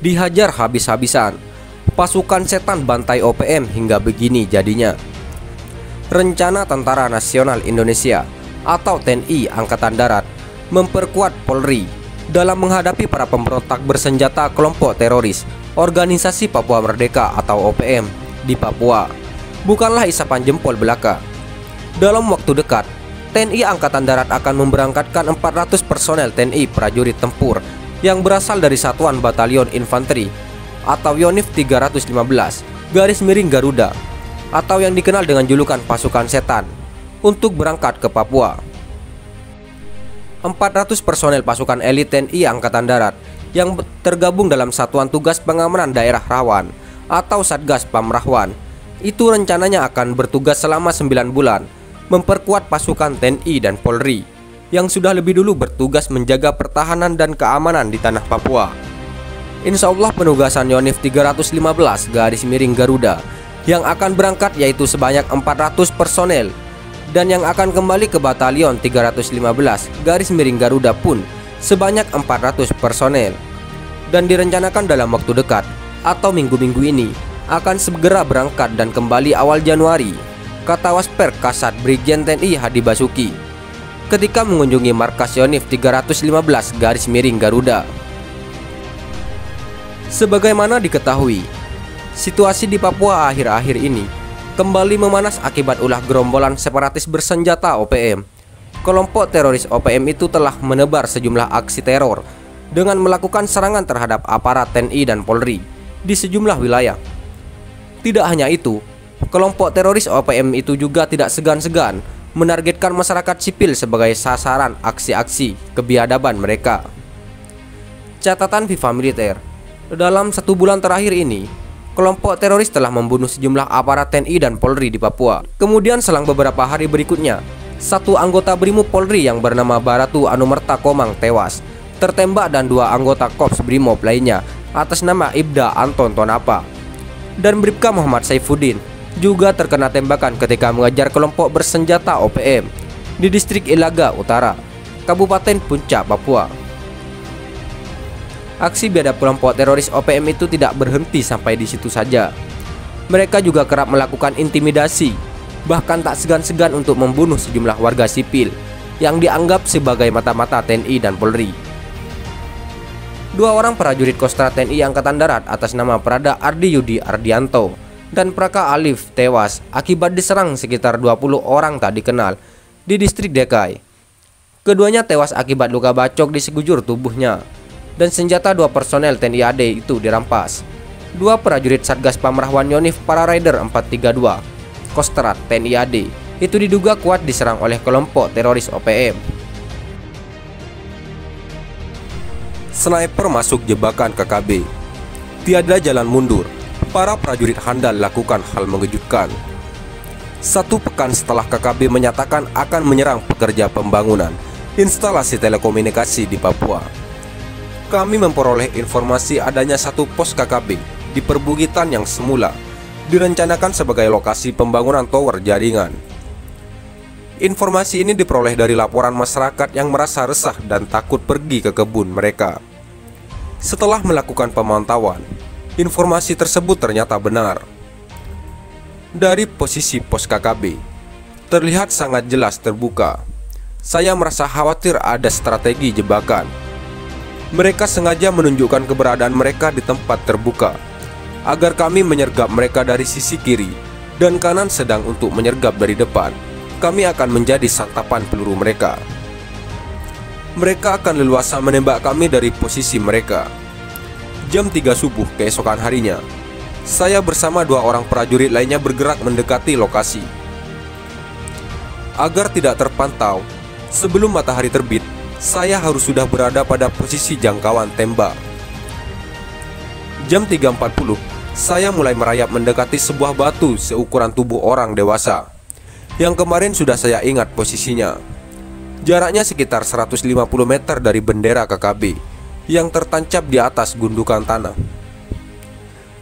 dihajar habis-habisan. Pasukan setan bantai OPM hingga begini jadinya. Rencana Tentara Nasional Indonesia atau TNI Angkatan Darat memperkuat Polri dalam menghadapi para pemberontak bersenjata kelompok teroris Organisasi Papua Merdeka atau OPM di Papua bukanlah isapan jempol belaka. Dalam waktu dekat, TNI Angkatan Darat akan memberangkatkan 400 personel TNI prajurit tempur yang berasal dari Satuan Batalion Infanteri atau Yonif 315 garis miring Garuda atau yang dikenal dengan julukan pasukan setan untuk berangkat ke Papua. 400 personel pasukan elit TNI Angkatan Darat yang tergabung dalam Satuan Tugas Pengamanan Daerah Rawan atau Satgas Pamrahwan itu rencananya akan bertugas selama 9 bulan memperkuat pasukan TNI dan Polri yang sudah lebih dulu bertugas menjaga pertahanan dan keamanan di tanah Papua. Insya Allah penugasan Yonif 315 garis miring Garuda yang akan berangkat yaitu sebanyak 400 personel, dan yang akan kembali ke Batalion 315 garis miring Garuda pun sebanyak 400 personel, dan direncanakan dalam waktu dekat atau minggu-minggu ini akan segera berangkat dan kembali awal Januari, kata Wasper Kasat Brigjen TNI Hadi Basuki ketika mengunjungi markas Yonif 315 garis miring Garuda. Sebagaimana diketahui, situasi di Papua akhir-akhir ini kembali memanas akibat ulah gerombolan separatis bersenjata OPM. Kelompok teroris OPM itu telah menebar sejumlah aksi teror dengan melakukan serangan terhadap aparat TNI dan Polri di sejumlah wilayah. Tidak hanya itu, kelompok teroris OPM itu juga tidak segan-segan menargetkan masyarakat sipil sebagai sasaran aksi-aksi kebiadaban mereka. Catatan Viva Militer, dalam 1 bulan terakhir ini, kelompok teroris telah membunuh sejumlah aparat TNI dan Polri di Papua. Kemudian selang beberapa hari berikutnya, satu anggota Brimob Polri yang bernama Baratu Anumerta Komang tewas tertembak dan 2 anggota Korps Brimob lainnya atas nama Ibda Anton Tonapa dan Bribka Muhammad Saifuddin juga terkena tembakan ketika mengejar kelompok bersenjata OPM di distrik Ilaga Utara, Kabupaten Puncak, Papua. Aksi biadab kelompok teroris OPM itu tidak berhenti sampai di situ saja. Mereka juga kerap melakukan intimidasi, bahkan tak segan-segan untuk membunuh sejumlah warga sipil yang dianggap sebagai mata-mata TNI dan Polri. 2 orang prajurit Kostrat TNI Angkatan Darat atas nama Prada Ardi Yudi Ardianto dan Praka Alif tewas akibat diserang sekitar 20 orang tak dikenal di distrik Dekai. Keduanya tewas akibat luka bacok di sekujur tubuhnya, dan senjata 2 personel TNI AD itu dirampas. 2 prajurit Satgas Pamrahwan Yonif Para Rider 432 Kostrat TNI AD itu diduga kuat diserang oleh kelompok teroris OPM. Sniper masuk jebakan KKB. Tiada jalan mundur, para prajurit handal lakukan hal mengejutkan. 1 pekan setelah KKB menyatakan akan menyerang pekerja pembangunan instalasi telekomunikasi di Papua, kami memperoleh informasi adanya 1 pos KKB di perbukitan yang semula direncanakan sebagai lokasi pembangunan tower jaringan. Informasi ini diperoleh dari laporan masyarakat yang merasa resah dan takut pergi ke kebun mereka. Setelah melakukan pemantauan, informasi tersebut ternyata benar. Dari posisi pos KKB, terlihat sangat jelas terbuka. Saya merasa khawatir ada strategi jebakan. Mereka sengaja menunjukkan keberadaan mereka di tempat terbuka agar kami menyergap mereka dari sisi kiri dan kanan, sedang untuk menyergap dari depan kami akan menjadi santapan peluru mereka. Mereka akan leluasa menembak kami dari posisi mereka. Jam 3 subuh keesokan harinya, saya bersama 2 orang prajurit lainnya bergerak mendekati lokasi. Agar tidak terpantau, sebelum matahari terbit saya harus sudah berada pada posisi jangkauan tembak. Jam 3.40, saya mulai merayap mendekati sebuah batu seukuran tubuh orang dewasa yang kemarin sudah saya ingat posisinya. Jaraknya sekitar 150 meter dari bendera KKB yang tertancap di atas gundukan tanah.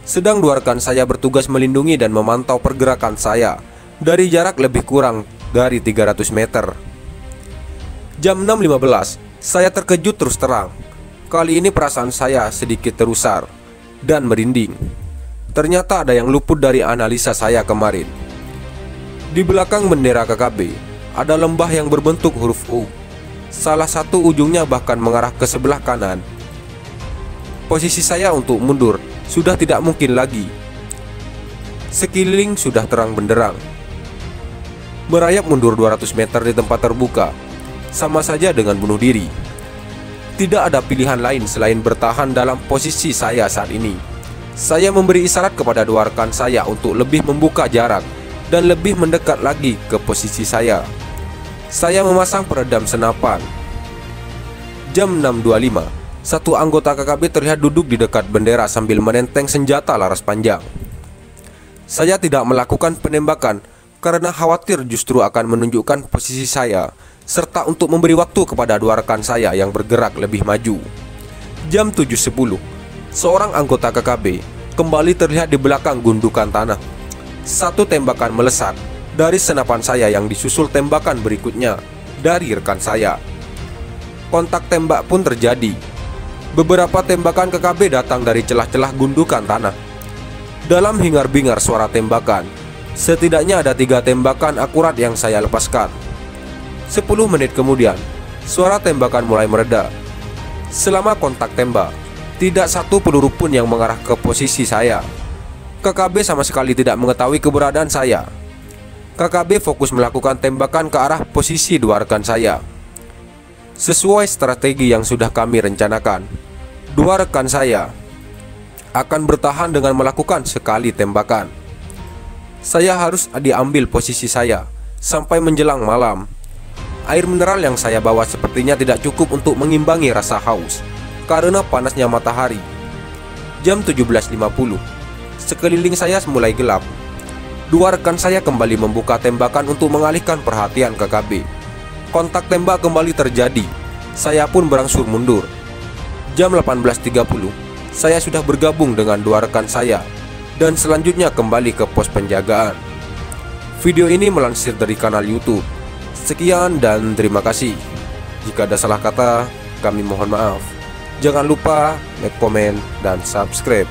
Sedang 2 rekan saya bertugas melindungi dan memantau pergerakan saya dari jarak lebih kurang dari 300 meter. Jam 6.15, saya terkejut terus terang. Kali ini perasaan saya sedikit terusar dan merinding. Ternyata ada yang luput dari analisa saya kemarin. Di belakang bendera KKB ada lembah yang berbentuk huruf U. Salah satu ujungnya bahkan mengarah ke sebelah kanan. Posisi saya untuk mundur sudah tidak mungkin lagi. Sekeliling sudah terang benderang. Merayap mundur 200 meter di tempat terbuka sama saja dengan bunuh diri. Tidak ada pilihan lain selain bertahan dalam posisi saya saat ini. Saya memberi isyarat kepada dua rekan saya untuk lebih membuka jarak dan lebih mendekat lagi ke posisi saya. Saya memasang peredam senapan. Jam 6.25, satu anggota KKB terlihat duduk di dekat bendera sambil menenteng senjata laras panjang. Saya tidak melakukan penembakan karena khawatir justru akan menunjukkan posisi saya, serta untuk memberi waktu kepada dua rekan saya yang bergerak lebih maju. Jam 7.10, seorang anggota KKB kembali terlihat di belakang gundukan tanah. Satu tembakan melesat dari senapan saya yang disusul tembakan berikutnya dari rekan saya. Kontak tembak pun terjadi. Beberapa tembakan KKB datang dari celah-celah gundukan tanah. Dalam hingar-bingar suara tembakan, setidaknya ada 3 tembakan akurat yang saya lepaskan. 10 menit kemudian, suara tembakan mulai mereda. Selama kontak tembak, tidak satu peluru pun yang mengarah ke posisi saya. KKB sama sekali tidak mengetahui keberadaan saya. KKB fokus melakukan tembakan ke arah posisi dua rekan saya. Sesuai strategi yang sudah kami rencanakan, dua rekan saya akan bertahan dengan melakukan sekali tembakan. Saya harus diambil posisi saya sampai menjelang malam. Air mineral yang saya bawa sepertinya tidak cukup untuk mengimbangi rasa haus karena panasnya matahari. Jam 17.50, sekeliling saya mulai gelap. Dua rekan saya kembali membuka tembakan untuk mengalihkan perhatian KKB. Kontak tembak kembali terjadi. Saya pun berangsur mundur. Jam 18.30, saya sudah bergabung dengan dua rekan saya dan selanjutnya kembali ke pos penjagaan. Video ini melansir dari kanal YouTube. Sekian dan terima kasih. Jika ada salah kata, kami mohon maaf. Jangan lupa like, komen, dan subscribe.